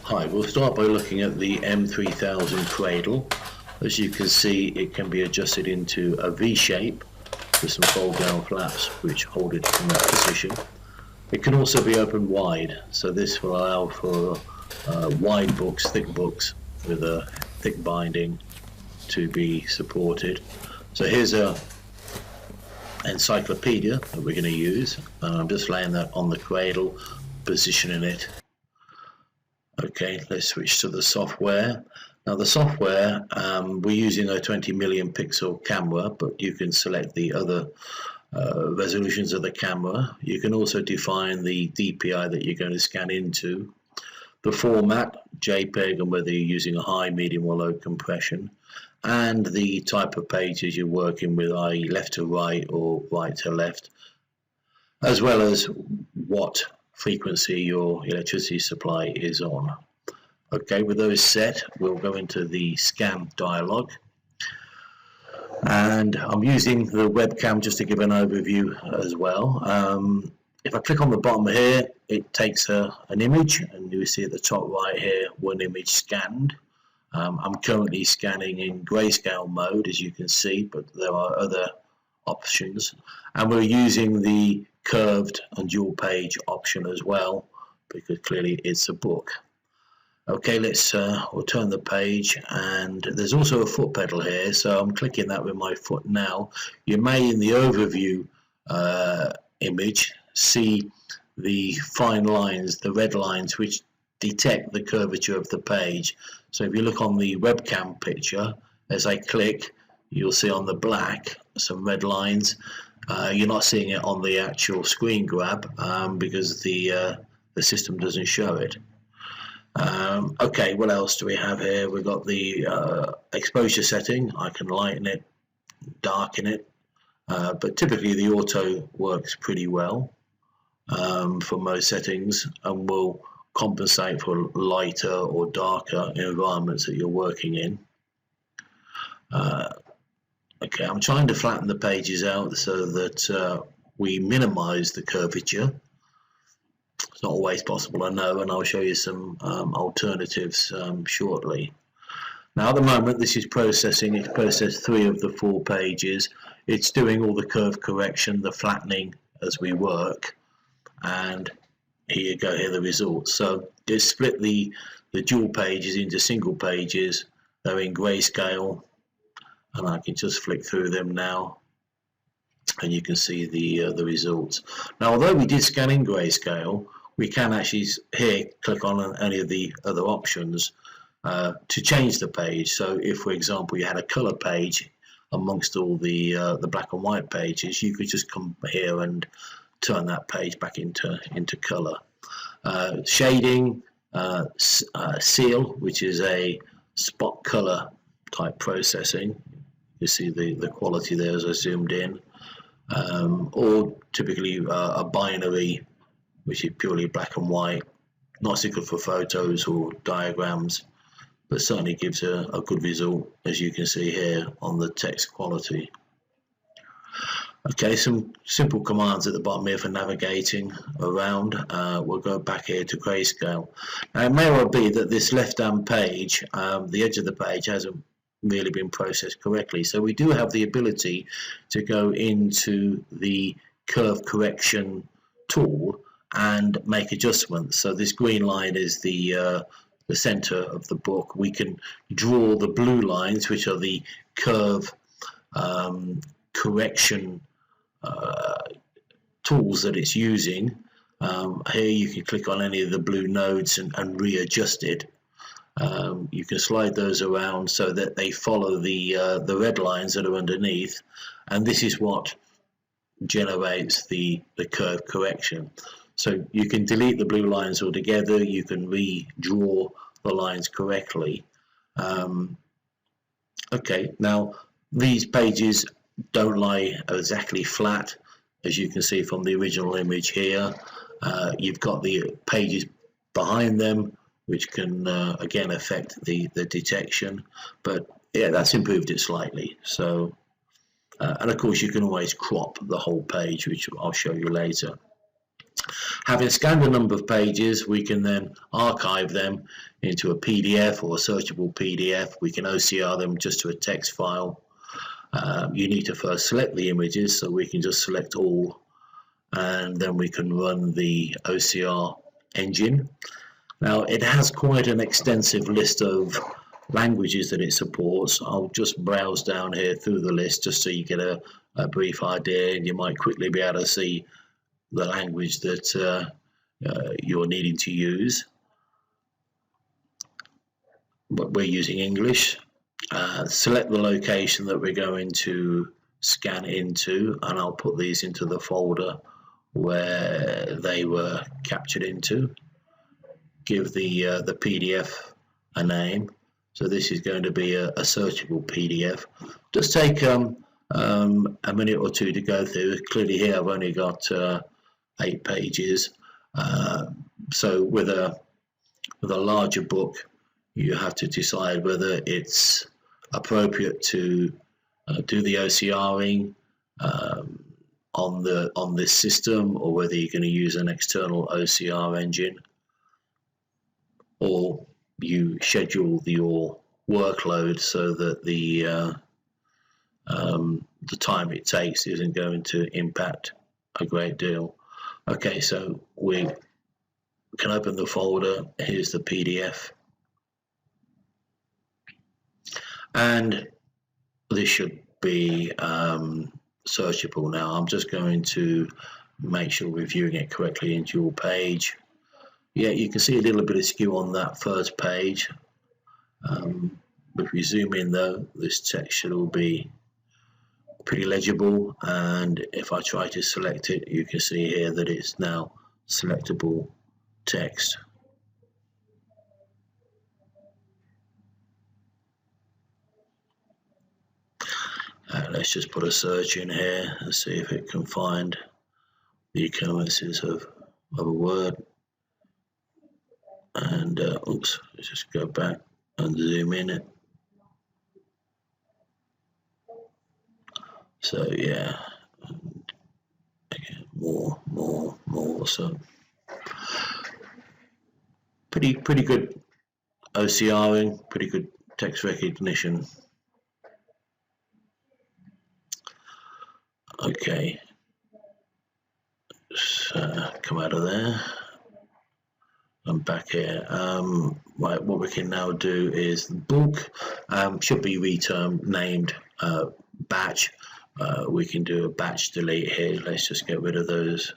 Hi, we'll start by looking at the M3000 cradle. As you can see, it can be adjusted into a V shape with some fold down flaps which hold it in that position. It can also be opened wide, so this will allow for wide books, thick books with a thick binding to be supported. So here's a encyclopedia that we're going to use. I'm just laying that on the cradle, positioning it. Okay, let's switch to the software. Now the software, we're using a 20 million pixel camera, but you can select the other resolutions of the camera. You can also define the DPI that you're going to scan into, the format, JPEG, and whether you're using a high, medium or low compression, and the type of pages you're working with, i.e. left to right or right to left, as well as what frequency your electricity supply is on. Okay, with those set, we'll go into the scan dialog, and I'm using the webcam just to give an overview as well. If I click on the bottom here, it takes an image, and you see at the top right here one image scanned. I'm currently scanning in grayscale mode, as you can see, but there are other options, and we're using the curved and dual page option as well, because clearly it's a book. Okay, we'll turn the page, and there's also a foot pedal here, so I'm clicking that with my foot now. You may in the overview image see the fine lines, the red lines, which detect the curvature of the page. So if you look on the webcam picture, as I click, you'll see on the black some red lines. You're not seeing it on the actual screen grab because the system doesn't show it. Okay, what else do we have here? We've got the exposure setting. I can lighten it, darken it, but typically the auto works pretty well for most settings and will compensate for lighter or darker environments that you're working in. Okay, I'm trying to flatten the pages out so that we minimize the curvature. It's not always possible, I know, and I'll show you some alternatives shortly. Now at the moment this is processing. It's processed 3 of the 4 pages. It's doing all the curve correction, the flattening as we work, and here you go, here are the results. So it's split the dual pages into single pages. They're in grayscale, and I can just flick through them now, and you can see the results. Now although we did scan in grayscale, we can actually here click on any of the other options to change the page. So if, for example, you had a color page amongst all the black and white pages, you could just come here and turn that page back into color. Shading, seal, which is a spot color type processing. You see the quality there as I zoomed in. Or typically a binary, which is purely black and white, not so good for photos or diagrams, but certainly gives a good result, as you can see here on the text quality. Okay, some simple commands at the bottom here for navigating around. We'll go back here to grayscale. Now it may well be that this left hand page, the edge of the page hasn't really been processed correctly, so we do have the ability to go into the curve correction tool and make adjustments. So this green line is the center of the book. We can draw the blue lines, which are the curve correction tools that it's using. Here you can click on any of the blue nodes and readjust it. You can slide those around so that they follow the red lines that are underneath, and this is what generates the curve correction. So you can delete the blue lines altogether. You can redraw the lines correctly. Okay, now these pages don't lie exactly flat, as you can see from the original image here. You've got the pages behind them, which can again affect the detection, but yeah, that's improved it slightly. So and of course you can always crop the whole page, which I'll show you later. Having scanned a number of pages, we can then archive them into a PDF or a searchable PDF. We can OCR them just to a text file. You need to first select the images, so we can just select all, and then we can run the OCR engine. Now, it has quite an extensive list of languages that it supports. I'll just browse down here through the list just so you get a brief idea, and you might quickly be able to see the language that you're needing to use. But we're using English. Select the location that we're going to scan into, and I'll put these into the folder where they were captured into. Give the PDF a name. So this is going to be a searchable PDF. Just take a minute or two to go through. Clearly here I've only got 8 pages. So with a larger book, you have to decide whether it's appropriate to do the OCRing on this system, or whether you're going to use an external OCR engine, or you schedule your workload so that the time it takes isn't going to impact a great deal. Okay, so we can open the folder. Here's the PDF, and this should be searchable. Now I'm just going to make sure we're viewing it correctly into your page. Yeah, you can see a little bit of skew on that first page. If we zoom in though, this text should all be pretty legible, and if I try to select it, you can see here that it's now selectable text. Let's just put a search in here and see if it can find the occurrences of a word. And oops, let's just go back and zoom in it. So yeah, again, more. So pretty good OCRing, pretty good text recognition. Okay, so come out of there. I'm back here. Right, what we can now do is the book should be named batch. We can do a batch delete here. Let's just get rid of those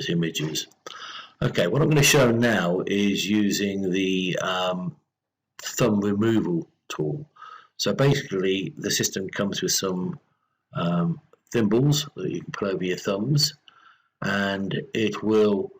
images. Okay, what I'm going to show now is using the thumb removal tool. So basically, the system comes with some thimbles that you can put over your thumbs, and it will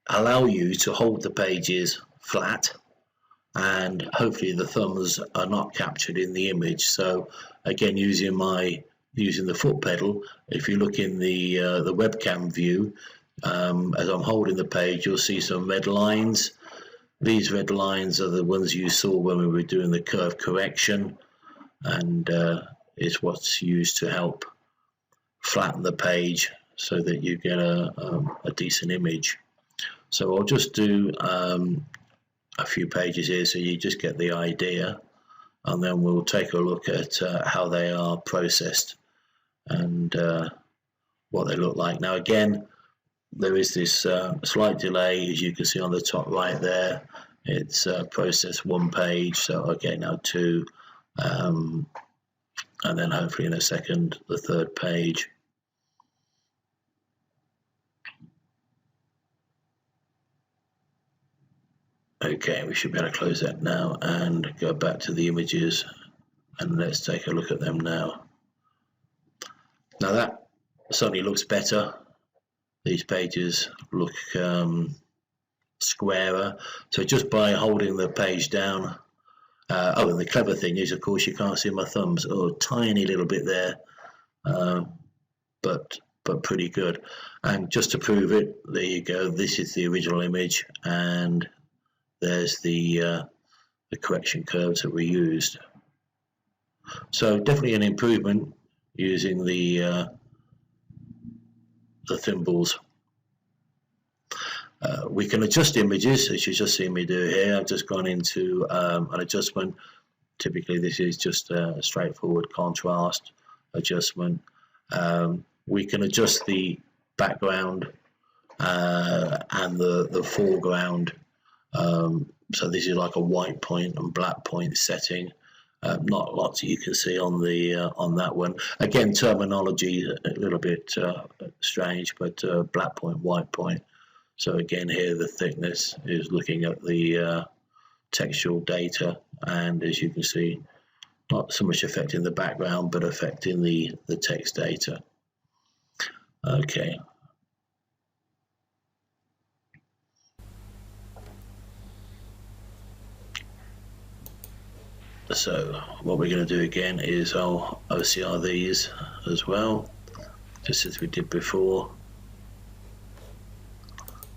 allow you to hold the pages flat, and hopefully the thumbs are not captured in the image. So again, using the foot pedal, if you look in the webcam view, as I'm holding the page, you'll see some red lines. These red lines are the ones you saw when we were doing the curve correction, and it's what's used to help flatten the page so that you get a decent image. So I'll just do a few pages here so you just get the idea, and then we'll take a look at how they are processed and what they look like. Now again, there is this slight delay, as you can see on the top right there. It's processed 1 page, so okay, now 2, and then hopefully in a second the 3rd page. Okay, we should be able to close that now and go back to the images, and let's take a look at them now. Now that certainly looks better. These pages look squarer. So just by holding the page down, oh, and the clever thing is, of course, you can't see my thumbs. Oh, tiny little bit there, but pretty good. And just to prove it, there you go. This is the original image, and there's the correction curves that we used. So definitely an improvement using the thimbles. We can adjust images, as you just seen me do here. I've just gone into an adjustment. Typically this is just a straightforward contrast adjustment. We can adjust the background and the foreground. So this is like a white point and black point setting. Not lots you can see on the on that one. Again, terminology a little bit strange, but black point, white point. So again, here the thickness is looking at the textual data, and as you can see, not so much affecting the background, but affecting the text data. Okay. So what we're going to do again is I'll OCR these as well, just as we did before.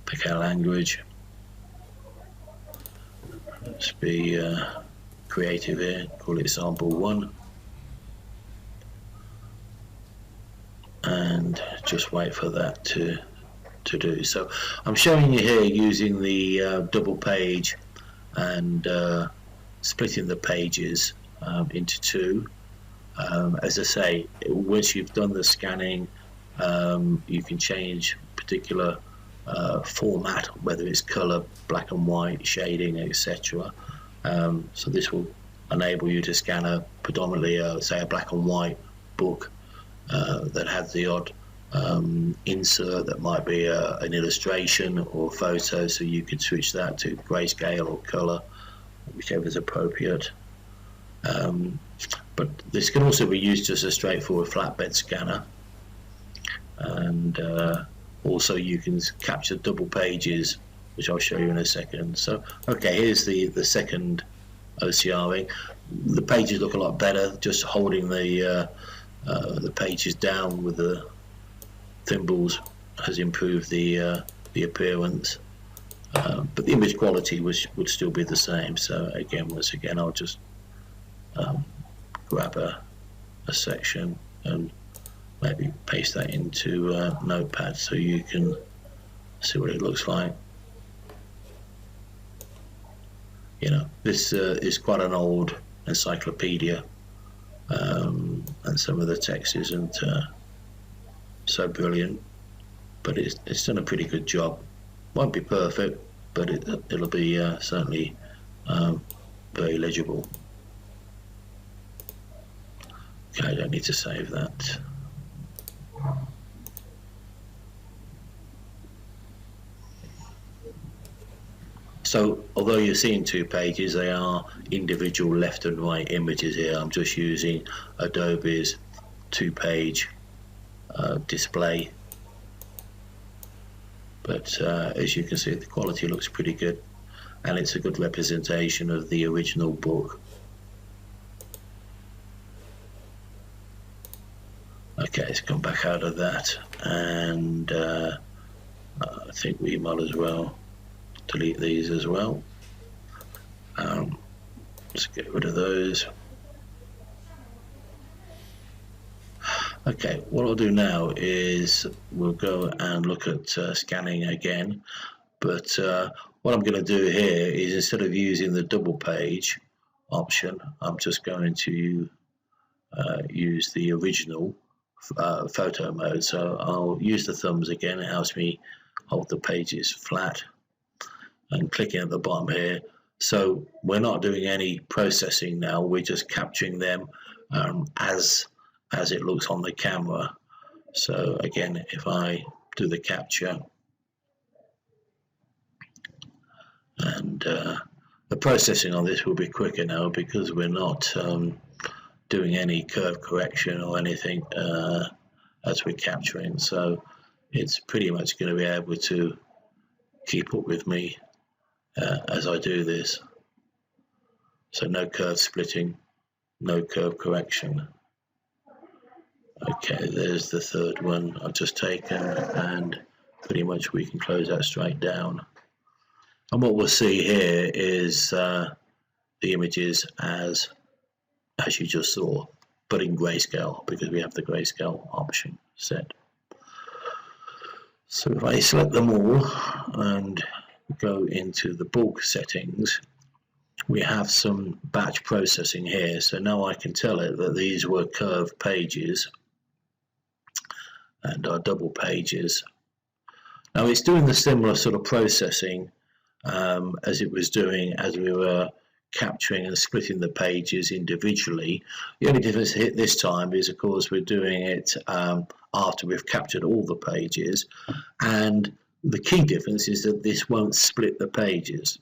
Pick our language. Let's be creative here, call it sample 1. And just wait for that to do. So I'm showing you here using the double page and splitting the pages into two. As I say, once you've done the scanning, you can change particular format, whether it's color, black and white, shading, etc. So this will enable you to scan a predominantly say a black and white book that has the odd insert that might be an illustration or photo, so you could switch that to grayscale or color, whichever is appropriate. But this can also be used as a straightforward flatbed scanner, and also you can capture double pages, which I'll show you in a second. So okay, here's the second OCRing. The pages look a lot better. Just holding the pages down with the thimbles has improved the appearance, but the image quality would still be the same. So again, once again, I'll just grab a section and maybe paste that into Notepad so you can see what it looks like. You know, this is quite an old encyclopedia, and some of the text isn't so brilliant, but it's done a pretty good job. Won't be perfect, but it'll be certainly very legible. Okay, I don't need to save that. So although you're seeing two pages, they are individual left and right images here. I'm just using Adobe's two-page display, but as you can see, the quality looks pretty good, and it's a good representation of the original book. Okay, let's come back out of that, and I think we might as well delete these as well. Let's get rid of those. Okay, what I'll do now is we'll go and look at scanning again, but what I'm going to do here is, instead of using the double page option, I'm just going to use the original photo mode. So I'll use the thumbs again. It helps me hold the pages flat, and clicking at the bottom here. So we're not doing any processing now, we're just capturing them as it looks on the camera. So again, if I do the capture, and the processing on this will be quicker now because we're not doing any curve correction or anything as we're capturing, so it's pretty much going to be able to keep up with me as I do this. So no curve splitting, no curve correction. Okay, there's the third one I've just taken, and pretty much we can close that straight down. And what we'll see here is the images as you just saw, but in grayscale, because we have the grayscale option set. So if I select them all and go into the bulk settings, we have some batch processing here. So now I can tell it that these were curved pages and are double pages. Now it's doing the similar sort of processing as it was doing as we were capturing and splitting the pages individually. The only difference this time is, of course, we're doing it after we've captured all the pages, and the key difference is that this won't split the pages.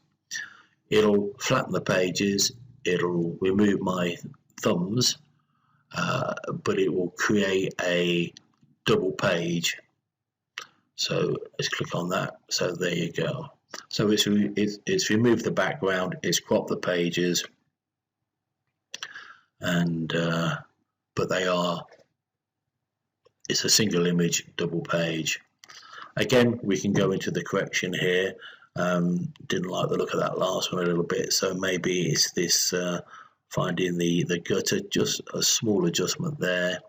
It'll flatten the pages, it'll remove my thumbs, but it will create a double page. So let's click on that. So there you go. So it's removed the background, it's cropped the pages, and but it's a single image, double page. Again, we can go into the correction here. Didn't like the look of that last one a little bit, so maybe it's this finding the gutter, just a small adjustment there.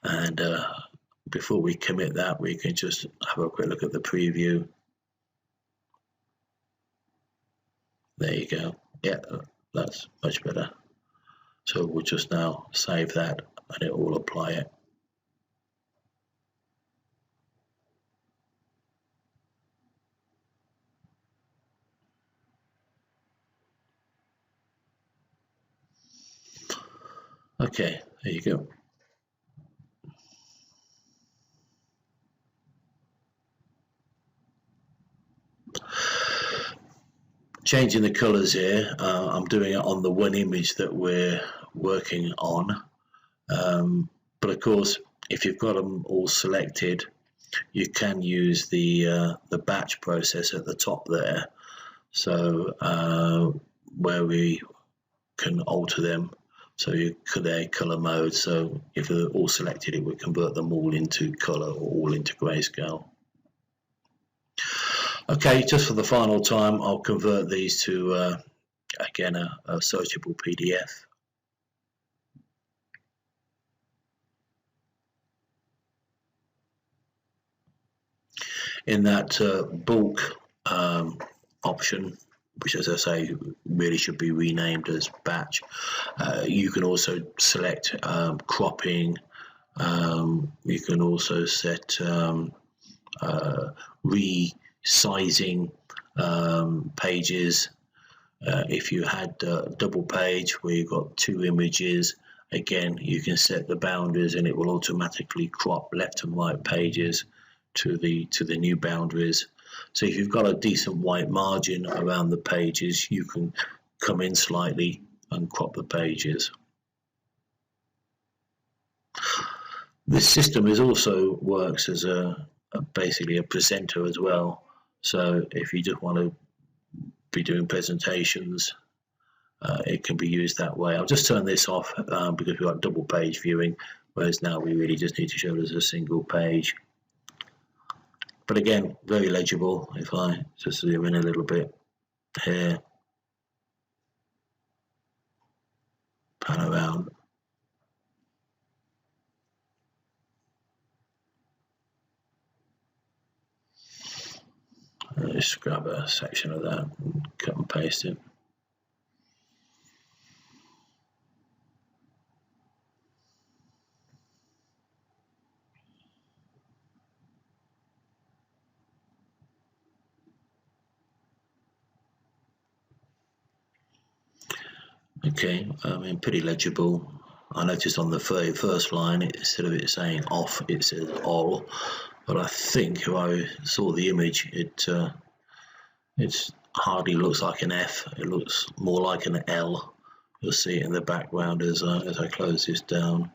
And before we commit that, we can just have a quick look at the preview. There you go. Yeah, that's much better. So we'll just now save that and it will apply it. Okay, there you go. Changing the colors here, I'm doing it on the one image that we're working on, but of course if you've got them all selected, you can use the batch process at the top there, so where we can alter them, so you could add color mode, so if they're all selected it would convert them all into color or all into grayscale. Okay, just for the final time, I'll convert these to, again, a searchable PDF. In that bulk option, which, as I say, really should be renamed as batch, you can also select cropping. You can also set resizing pages. If you had double page where you've got two images, again you can set the boundaries and it will automatically crop left and right pages to the new boundaries. So if you've got a decent white margin around the pages, you can come in slightly and crop the pages. This system also works as basically a presenter as well. So if you just want to be doing presentations, it can be used that way. I'll just turn this off because we've got double page viewing, whereas now we really just need to show it as a single page. But again, very legible. If I just zoom in a little bit here, pan around. Just grab a section of that and cut and paste it. Okay, I mean, pretty legible. I noticed on the very first line, instead of it saying off, it says all. But I think if I saw the image, it hardly looks like an F. It looks more like an L. You'll see it in the background as I close this down.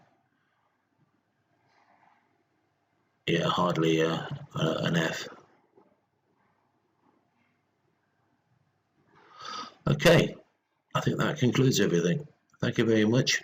Yeah, hardly an F. Okay, I think that concludes everything. Thank you very much.